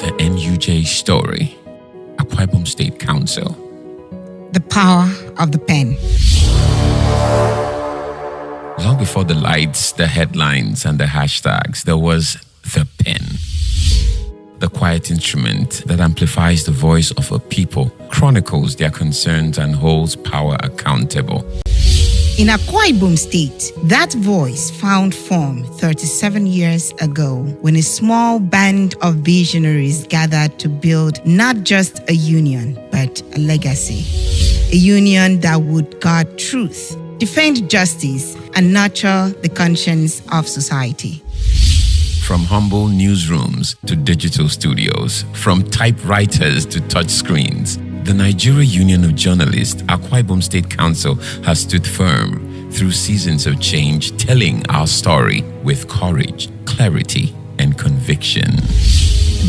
The NUJ story. Akwa Ibom State Council. The power of the pen. Long before the lights, the headlines, and the hashtags, there was the pen. The quiet instrument that amplifies the voice of a people, chronicles their concerns, and holds power accountable. In Akwa Ibom State, that voice found form 37 years ago when a small band of visionaries gathered to build not just a union, but a legacy. A union that would guard truth, defend justice, and nurture the conscience of society. From humble newsrooms to digital studios, from typewriters to touchscreens, the Nigeria Union of Journalists, Akwa Ibom State Council, has stood firm through seasons of change, telling our story with courage, clarity, and conviction.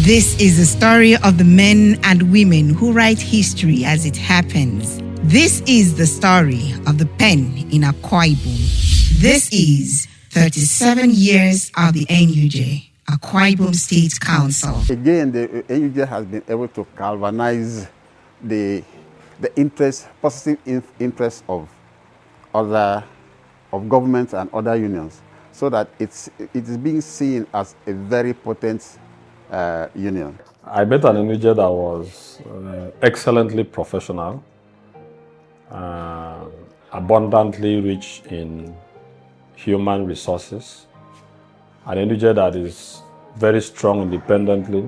This is the story of the men and women who write history as it happens. This is the story of the pen in Akwa Ibom. This is 37 years of the NUJ, Akwa Ibom State Council. Again, the NUJ has been able to galvanize the positive interest of governments and other unions, so that it is being seen as a very potent union. I met an NUJ that was excellently professional, abundantly rich in human resources, an NUJ that is very strong independently,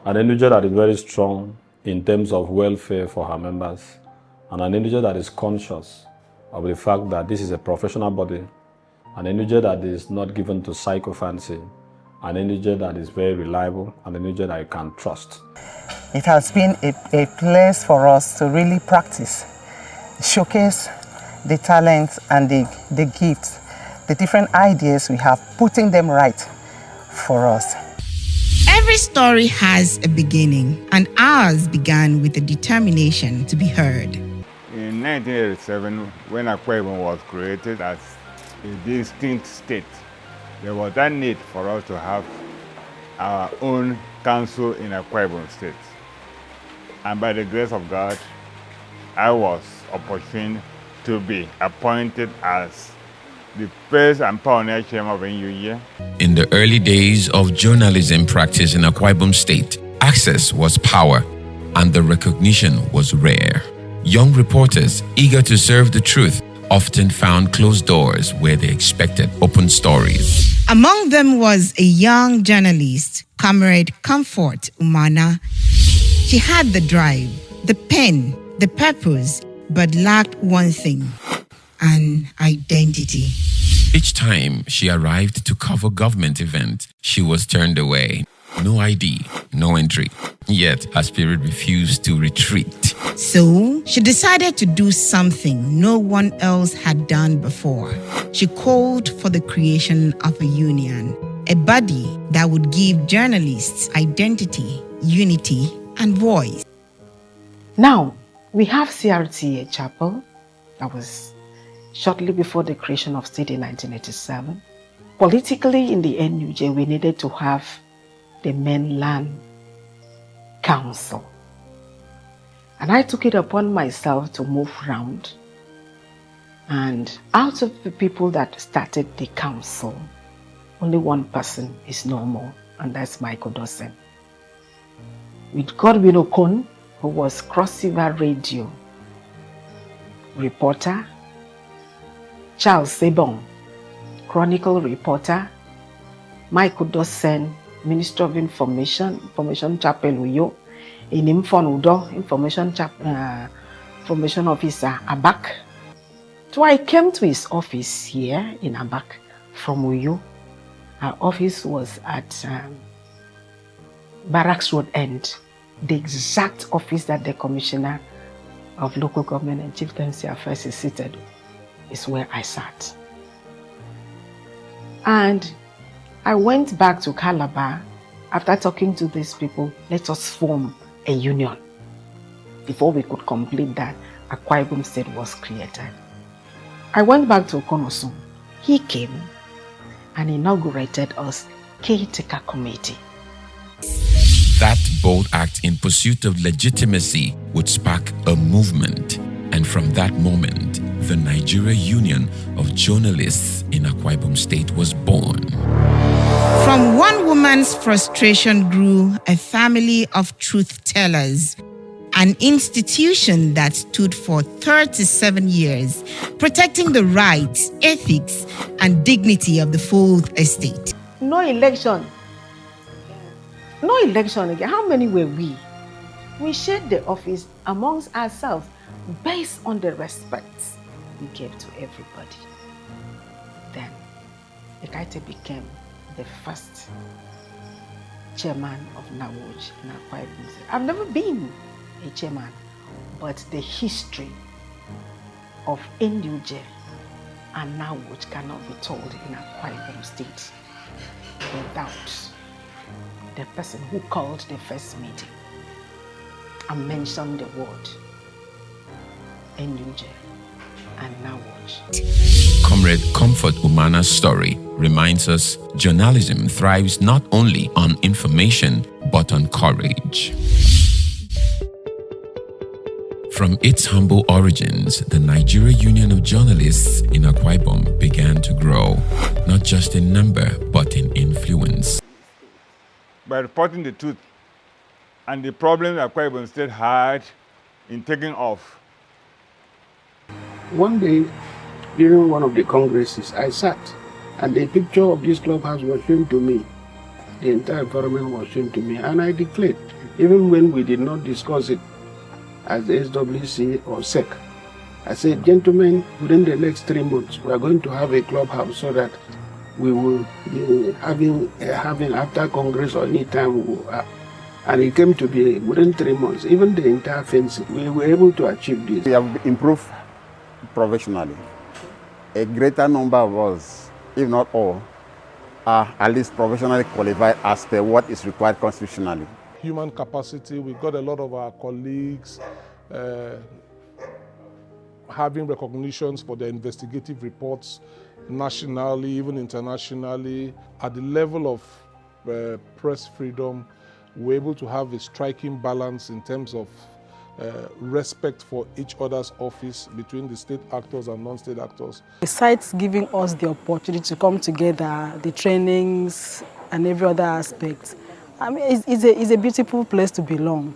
an NUJ that is very strong in terms of welfare for her members, and an NUJ that is conscious of the fact that this is a professional body, an NUJ that is not given to sycophancy, an NUJ that is very reliable, and an NUJ that you can trust. It has been a place for us to really practice, showcase the talents and the gifts, the different ideas we have, putting them right for us. Every story has a beginning, and ours began with a determination to be heard. In 1987, when Akwa Ibom was created as a distinct state, there was that need for us to have our own council in Akwa Ibom State. And by the grace of God, I was opportune to be appointed as the first and pioneer chairman of NUJ. In the early days of journalism practice in Akwa Ibom State, access was power and the recognition was rare. Young reporters eager to serve the truth often found closed doors where they expected open stories. Among them was a young journalist, Comrade Comfort Umana. She had the drive, the pen, the purpose, but lacked one thing: an identity. Each time she arrived to cover government event, she was turned away. No ID, no entry. Yet her spirit refused to retreat. So she decided to do something no one else had done before. She called for the creation of a union, a body that would give journalists identity, unity, and voice. Now, we have CRTA Chapel. That was shortly before the creation of state in 1987. Politically, in the NUJ, we needed to have the Mainland Council. And I took it upon myself to move around. And out of the people that started the council, only one person is no more, and that's Michael Dawson. With Godwin Okon, who was Cross River Radio reporter, Charles Sebon, Chronicle reporter, Michael Dawson, Minister of Information Chapel Uyo, Inimfon Udo, Information Officer Abak. So I came to his office here in Abak from Uyo. Our office was at Barracks Road End, the exact office that the Commissioner of Local Government and Chieftaincy Affairs is seated is where I sat. And I went back to Calabar after talking to these people. Let us form a union. Before we could complete that, Akwa Ibom State was created. I went back to Okonosun. He came and inaugurated us caretaker committee. That bold act in pursuit of legitimacy would spark a movement. And from that moment, the Nigeria Union of Journalists in Akwa Ibom State was born. From one woman's frustration grew a family of truth tellers, an institution that stood for 37 years, protecting the rights, ethics, and dignity of the full estate. No election. No election again. How many were we? We shared the office amongst ourselves based on the respect we gave to everybody. Then, Ekaite became the first chairman of NUJ in Akwa Ibom State. I've never been a chairman, but the history of NUJ and NUJ cannot be told in Akwa Ibom State without the person who called the first meeting and mentioned the word NUJ and NUJ. Comrade Comfort Umana's story reminds us journalism thrives not only on information but on courage. From its humble origins, the Nigeria Union of Journalists in Akwa Ibom began to grow, not just in number but in influence. By reporting the truth and the problem that Akwa Ibom State had in taking off. One day, during one of the congresses, I sat and a picture of this clubhouse was shown to me. The entire environment was shown to me, and I declared, even when we did not discuss it as the SWC or SEC, I said, gentlemen, within the next 3 months, we are going to have a clubhouse so that we will be having after Congress or any time we will have. And it came to be within 3 months, even the entire fencing, we were able to achieve this. We have improved professionally. A greater number of us, if not all, are at least professionally qualified as per what is required constitutionally. Human capacity, we got a lot of our colleagues having recognitions for their investigative reports nationally, even internationally. At the level of press freedom, we're able to have a striking balance in terms of respect for each other's office between the state actors and non-state actors. Besides giving us the opportunity to come together, the trainings and every other aspect, I mean, it's a beautiful place to belong.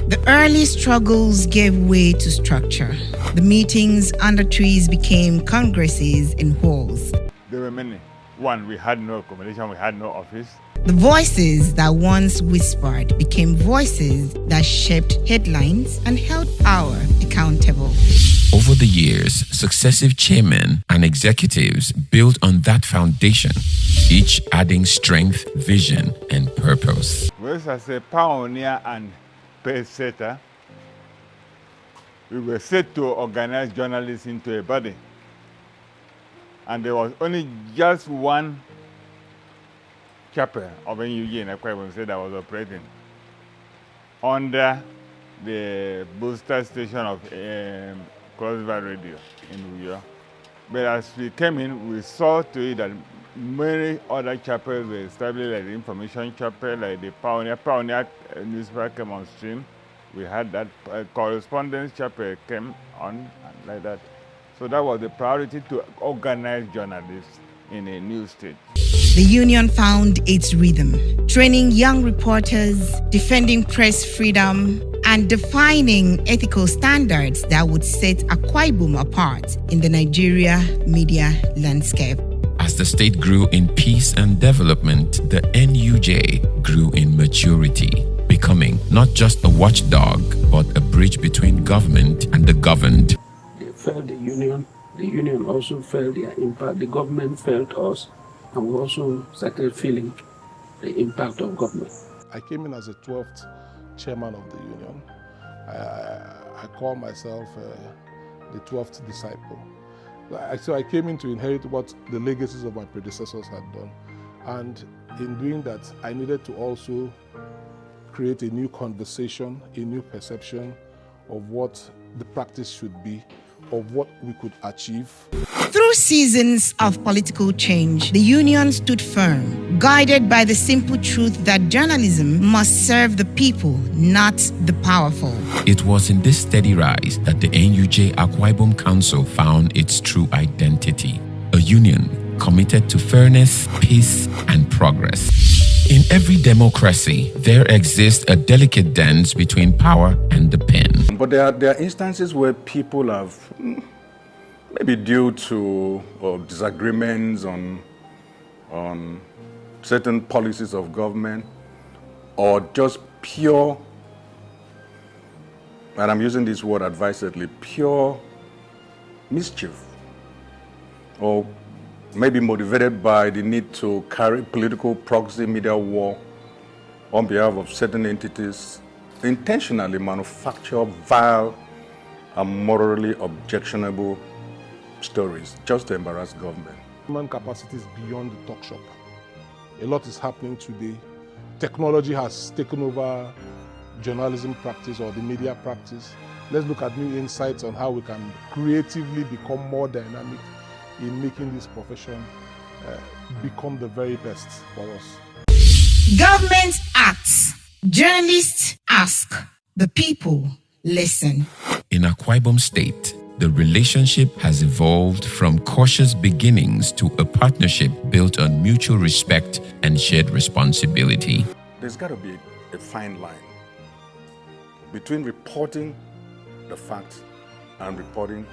The early struggles gave way to structure. The meetings under trees became congresses in halls. There were many. One, we had no accommodation, we had no office. The voices that once whispered became voices that shaped headlines and held power accountable. Over the years, successive chairmen and executives built on that foundation, each adding strength, vision, and purpose. We as a pioneer and pace setter, we were set to organize journalists into a body. And there was only just one chapel of NUJ in Akwa Ibom State that was operating under the booster station of Crossbar Radio in New York. But as we came in, we saw to it that many other chapels were established, like the Information Chapel, like the Pioneer newspaper came on stream. We had that Correspondence Chapel came on like that. So that was the priority, to organize journalists in a new state. The union found its rhythm, training young reporters, defending press freedom, and defining ethical standards that would set Akwa Ibom apart in the Nigeria media landscape. As the state grew in peace and development, the NUJ grew in maturity, becoming not just a watchdog, but a bridge between government and the governed. They felt the union also felt their impact, the government felt us, and we also started feeling the impact of government. I came in as a 12th chairman of the union. I call myself the 12th disciple. So I came in to inherit what the legacies of my predecessors had done. And in doing that, I needed to also create a new conversation, a new perception of what the practice should be of what we could achieve. Through seasons of political change, the union stood firm, guided by the simple truth that journalism must serve the people, not the powerful. It was in this steady rise that the NUJ Akwa Ibom Council found its true identity, a union committed to fairness, peace, and progress. In every democracy, there exists a delicate dance between power and the pen. But there are instances where people have, maybe due to disagreements on certain policies of government, or just pure, and I'm using this word advisedly, pure mischief, or maybe motivated by the need to carry political proxy media war on behalf of certain entities, intentionally manufacture vile and morally objectionable stories just to embarrass government. Human capacity is beyond the talk shop. A lot is happening today. Technology has taken over journalism practice or the media practice. Let's look at new insights on how we can creatively become more dynamic in making this profession become the very best for us. Government acts, journalists ask, the people listen. In Akwa Ibom State, the relationship has evolved from cautious beginnings to a partnership built on mutual respect and shared responsibility. There's got to be a fine line between reporting the facts and reporting.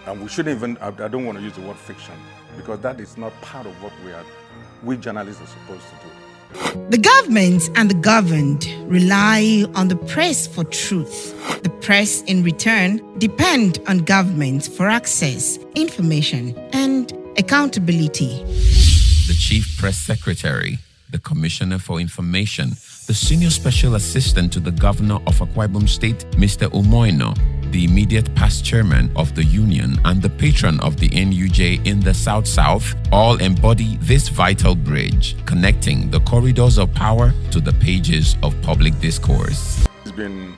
And we shouldn't even, I don't want to use the word fiction, because that is not part of what we journalists are supposed to do. The government and the governed rely on the press for truth. The press, in return, depend on government for access, information, and accountability. The Chief Press Secretary, the Commissioner for Information, the Senior Special Assistant to the Governor of Akwa Ibom State, Mr. Umoino, the immediate past chairman of the union and the patron of the NUJ in the South-South, all embody this vital bridge, connecting the corridors of power to the pages of public discourse. It's been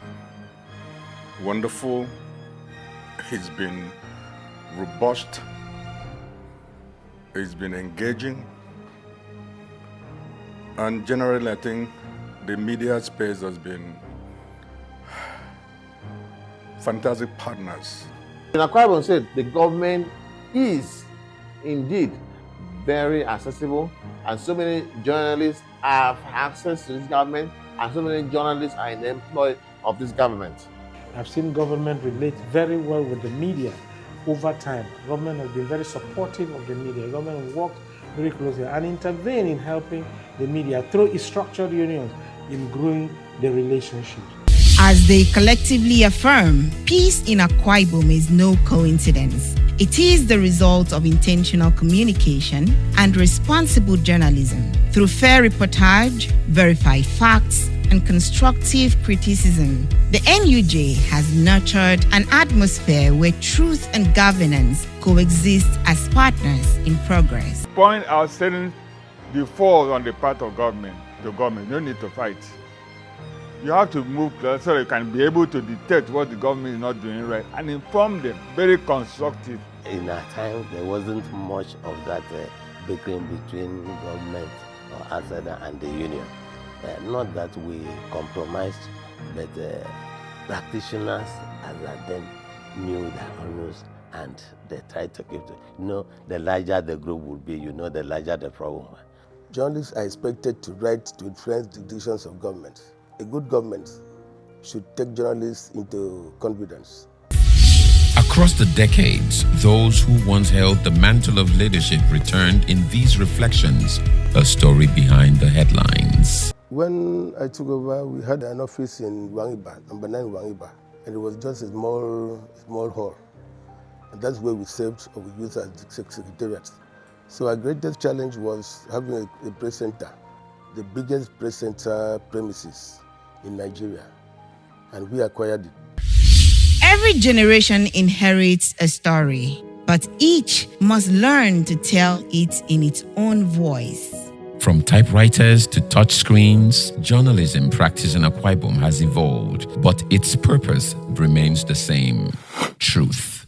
wonderful. It's been robust. It's been engaging. And generally, I think the media space has been fantastic partners. In Akwa Ibom State, the government is indeed very accessible, and so many journalists have access to this government, and so many journalists are in the employ of this government. I've seen government relate very well with the media over time. Government has been very supportive of the media. Government has worked very closely and intervene in helping the media through its structured unions in growing the relationship. As they collectively affirm, peace in Akwa Ibom is no coincidence. It is the result of intentional communication and responsible journalism. Through fair reportage, verified facts, and constructive criticism, the NUJ has nurtured an atmosphere where truth and governance coexist as partners in progress. Point out certain defaults on the part of government. The government, no need to fight. You have to move closer so you can be able to detect what the government is not doing right and inform them. Very constructive. In our time, there wasn't much of that bickering between government or outsider and the union. Not that we compromised, but practitioners at then knew their honors and they tried to keep it. The larger the group would be, the larger the problem. Journalists are expected to write to influence the decisions of government. A good government should take journalists into confidence. Across the decades, those who once held the mantle of leadership returned in these reflections, a story behind the headlines. When I took over, we had an office in Wangiba, number 9 Wangiba, and it was just a small hall. And that's where we served or we used as the secretariat. So our greatest challenge was having a press center, the biggest press center premises in Nigeria, and we acquired it. Every generation inherits a story, but each must learn to tell it in its own voice. From typewriters to touchscreens, journalism practice in Akwa Ibom has evolved, but its purpose remains the same: truth.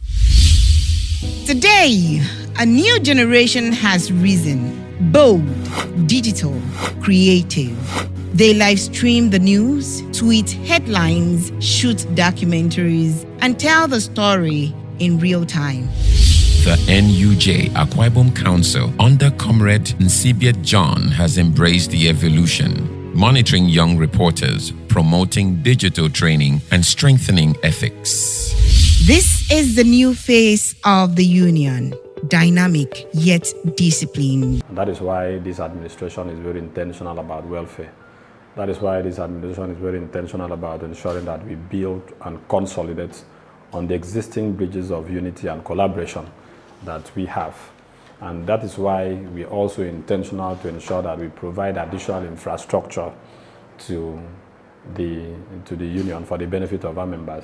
Today, a new generation has risen. Bold, digital, creative. They live stream the news, tweet headlines, shoot documentaries, and tell the story in real time. The NUJ Akwa Ibom Council under Comrade Nsibiet John has embraced the evolution, monitoring young reporters, promoting digital training, and strengthening ethics. This is the new face of the union, dynamic yet disciplined. That is why this administration is very intentional about welfare. That is why this administration is very intentional about ensuring that we build and consolidate on the existing bridges of unity and collaboration that we have. And that is why we're also intentional to ensure that we provide additional infrastructure to the union for the benefit of our members.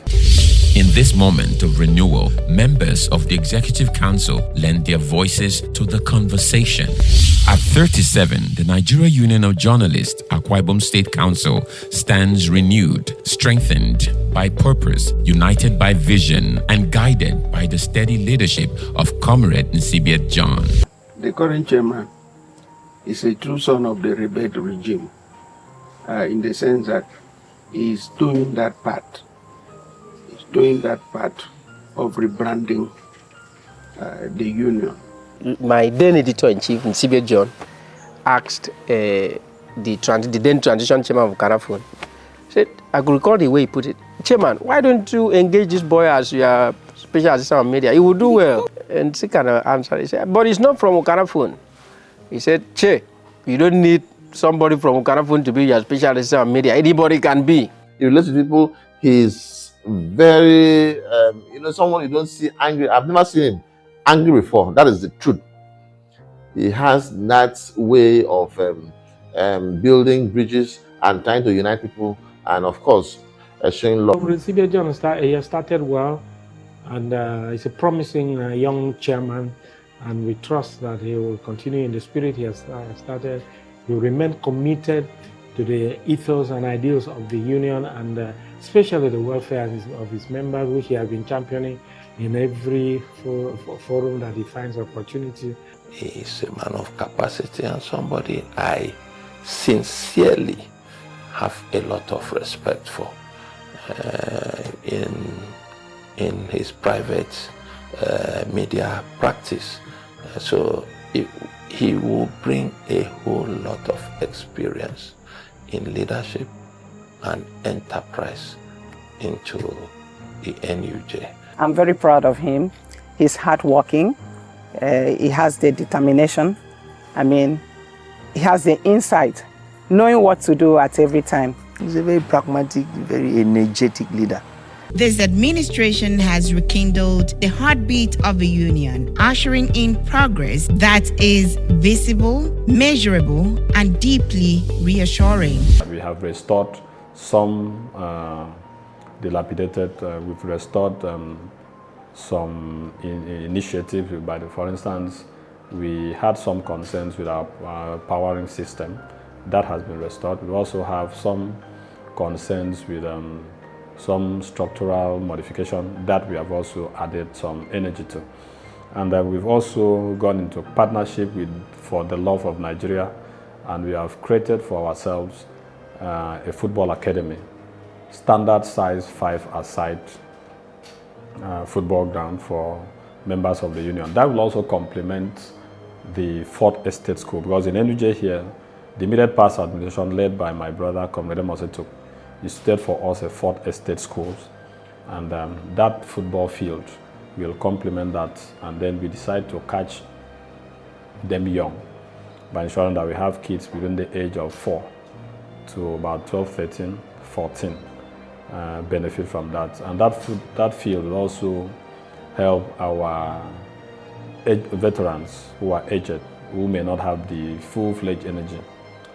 In this moment of renewal, members of the Executive Council lend their voices to the conversation. At 37, the Nigeria Union of Journalists, Akwa Ibom State Council, stands renewed, strengthened by purpose, united by vision, and guided by the steady leadership of Comrade Nsibiet John. The current chairman is a true son of the rebel regime, in the sense that he's doing that part. He's doing that part of rebranding the union. My then editor-in-chief, Nsibiet John, asked the then transition chairman of Carafon, said, I could recall the way he put it, Chairman, why don't you engage this boy as your special assistant on media? He will do well. And he kind of answered, he said, but he's not from Okarafon. He said, Che, you don't need somebody from Okarafon to be your special assistant on media. Anybody can be. He relates to people. He's very, someone you don't see angry. I've never seen him angry before. That is the truth. He has that way of building bridges and trying to unite people, and of course, showing love. Nsibiet John started well, and he's a promising young chairman, and we trust that he will continue in the spirit he has started. He will remain committed to the ethos and ideals of the union, and especially the welfare of his members, which he has been championing in every forum that he finds opportunity. He is a man of capacity and somebody I sincerely have a lot of respect for in his private media practice. So he will bring a whole lot of experience in leadership and enterprise into the NUJ. I'm very proud of him. He's hardworking. He has the determination. I mean, he has the insight, knowing what to do at every time. He's a very pragmatic, very energetic leader. This administration has rekindled the heartbeat of the union, ushering in progress that is visible, measurable, and deeply reassuring. We have restored some dilapidated, we've restored some initiatives. For instance, we had some concerns with our powering system. That has been restored. We also have some concerns with some structural modification that we have also added some energy to. And we've also gone into partnership for the love of Nigeria, and we have created for ourselves a football academy, standard size 5-a-side football ground for members of the union. That will also complement the 4th Estate School, because in NUJ here, the immediate past administration led by my brother, Comrade Mosetuk, instituted for us a 4th Estate Schools, and that football field will complement that, and then we decide to catch them young by ensuring that we have kids within the age of 4 to about 12, 13, 14 benefit from that. And that field will also help our veterans who are aged, who may not have the full-fledged energy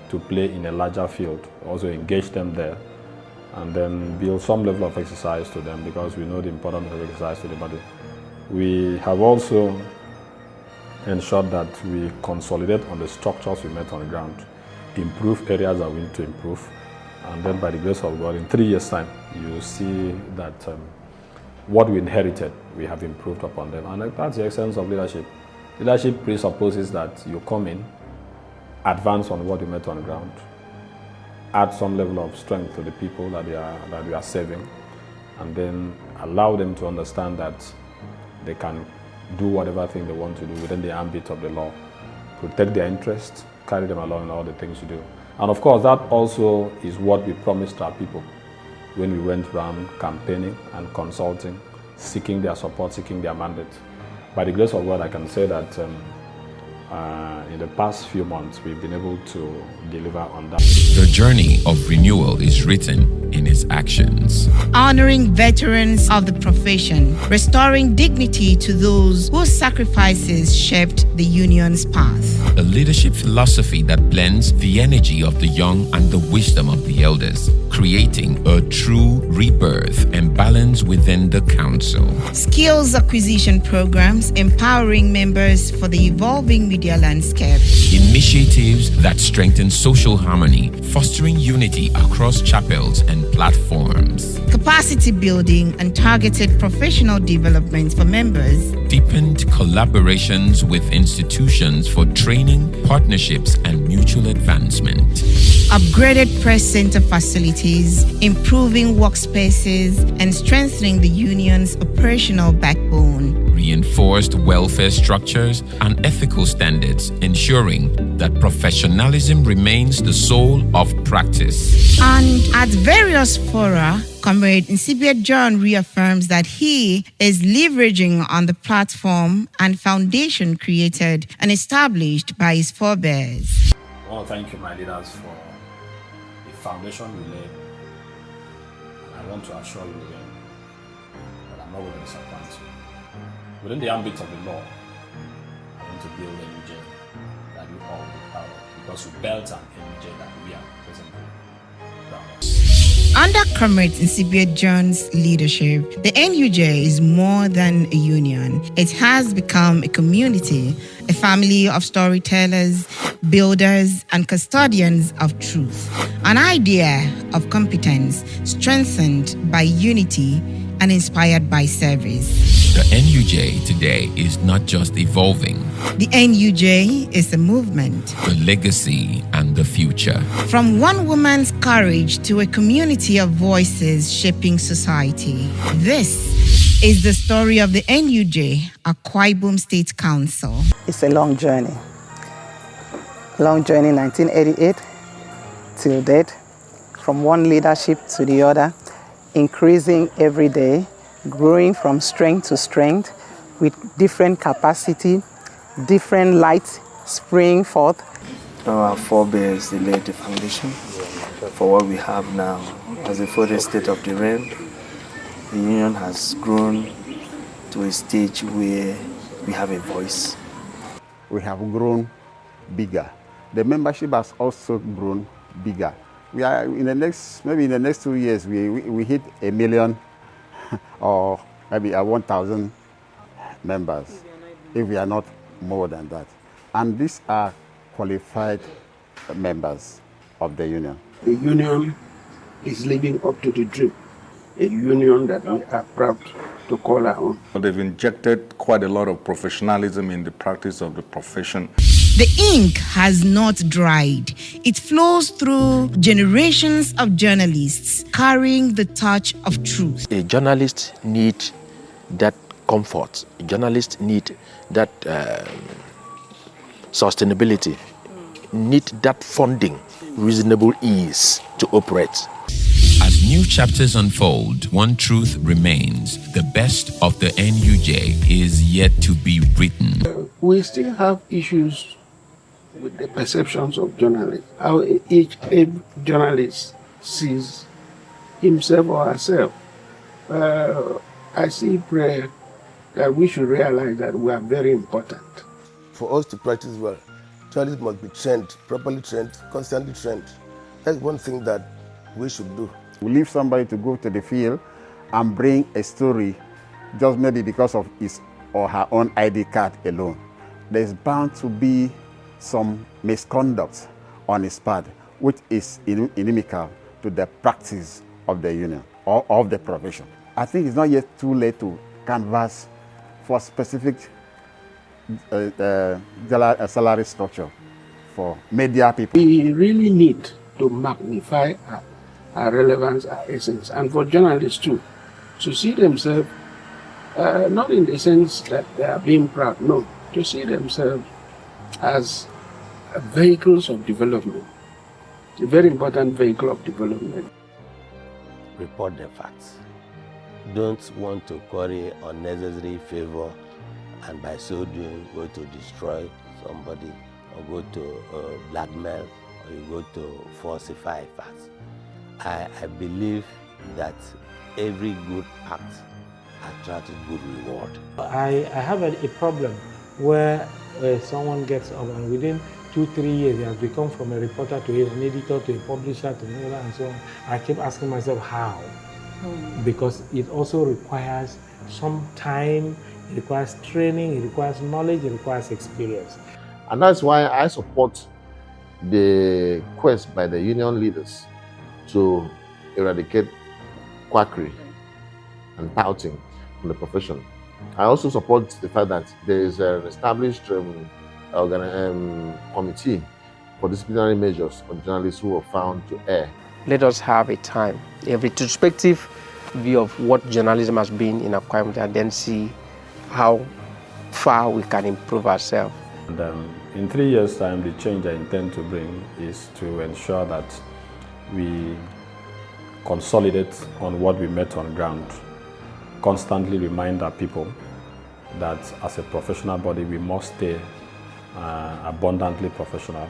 to play in a larger field, also engage them there, and then build some level of exercise to them, because we know the importance of exercise to the body. We have also ensured that we consolidate on the structures we met on the ground, improve areas that we need to improve, and then by the grace of God, in 3 years' time, you will see that what we inherited, we have improved upon them. And that's the essence of leadership. Leadership presupposes that you come in, advance on what you met on the ground, add some level of strength to the people that you are serving, and then allow them to understand that they can do whatever thing they want to do within the ambit of the law, protect their interests, carry them along in all the things you do. And of course, that also is what we promised our people when we went around campaigning and consulting, seeking their support, seeking their mandate. By the grace of God, I can say that in the past few months, we've been able to deliver on that. The journey of renewal is written in its actions. Honoring veterans of the profession, restoring dignity to those whose sacrifices shaped the union's path. A leadership philosophy that blends the energy of the young and the wisdom of the elders, creating a true rebirth and balance within the council. Skills acquisition programs empowering members for the evolving media landscape. Initiatives that strengthen social harmony, fostering unity across chapels and platforms. Capacity building and targeted professional development for members. Deepened collaborations with institutions for training, partnerships, and mutual advancement. Upgraded press center facilities, improving workspaces, and strengthening the union's operational backbone. Reinforced welfare structures and ethical standards, ensuring that professionalism remains the soul of practice. And at various fora, Comrade Nsibia John reaffirms that he is leveraging on the platform and foundation created and established by his forebears. I want to thank you, my leaders, for the foundation you laid. And I want to assure you again that I'm not going to disappoint you. Within the ambit of the law, I want to build a NUJ that you all will be proud of, because you built an NUJ that we are presently proud of. Under Comrade Nsibia John's leadership, the NUJ is more than a union. It has become a community, a family of storytellers, builders, and custodians of truth. An idea of competence strengthened by unity and inspired by service. The NUJ today is not just evolving. The NUJ is a movement, The legacy and the future. from one woman's courage to a community of voices shaping society. This is the story of the NUJ, Akwa Ibom State Council. It's a long journey. Long journey, 1988 till date, from one leadership to the other, increasing every day, growing from strength to strength with different capacity, different light spring forth. Our forebears, they laid the foundation for what we have now. As a further state of the realm, the union has grown to a stage where we have a voice. We have grown bigger. The membership has also grown bigger. We are in the next, maybe in the next 2 years, we hit 1 million or maybe 1,000 members, if we are not more than that. And these are qualified members of the union. The union is living up to the dream, a union that we are proud to call our own. They've injected quite a lot of professionalism in the practice of the profession. The ink has not dried. It flows through generations of journalists carrying the touch of truth. A journalist needs that comfort. A journalist needs that sustainability, need that funding, reasonable ease to operate. As new chapters unfold, one truth remains. The best of the NUJ is yet to be written. We still have issues with the perceptions of journalists, how each journalist sees himself or herself. I see prayer that we should realize that we are very important. For us to practice well, journalists must be trained, properly trained, constantly trained. That's one thing that we should do. We leave somebody to go to the field and bring a story just maybe because of his or her own ID card alone. There's bound to be some misconduct on his part, which is inimical to the practice of the union or of the profession. I think it's not yet too late to canvass for specific salary structure for media people. We really need to magnify our relevance, our essence, and for journalists too, to see themselves, not in the sense that they are being proud, no, to see themselves as vehicles of development, a very important vehicle of development. Report the facts. Don't want to curry unnecessary favor and by so doing go to destroy somebody or go to blackmail or you go to falsify facts. I believe that every good act attracts good reward. I have a problem where someone gets up and within 2-3 years he has become from a reporter to an editor to a publisher to another and so on. I keep asking myself how. Because it also requires some time, it requires training, it requires knowledge, it requires experience. And that's why I support the quest by the union leaders to eradicate quackery and touting from the profession. I also support the fact that there is an established committee for disciplinary measures on journalists who are found to err. Let us have a time, a retrospective view of what journalism has been in Akwa Ibom and then see how far we can improve ourselves. And in 3 years' time, the change I intend to bring is to ensure that we consolidate on what we met on ground, constantly remind our people that as a professional body, we must stay abundantly professional,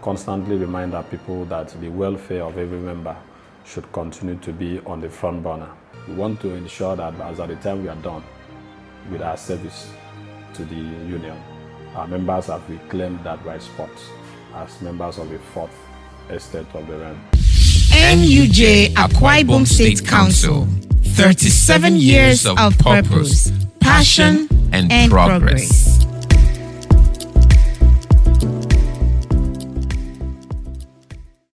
constantly remind our people that the welfare of every member should continue to be on the front burner. We want to ensure that as at the time we are done with our service to the union, our members have reclaimed that right spot as members of the fourth estate of the realm. NUJ Akwa Ibom State Council, 37 years of purpose, passion, and progress.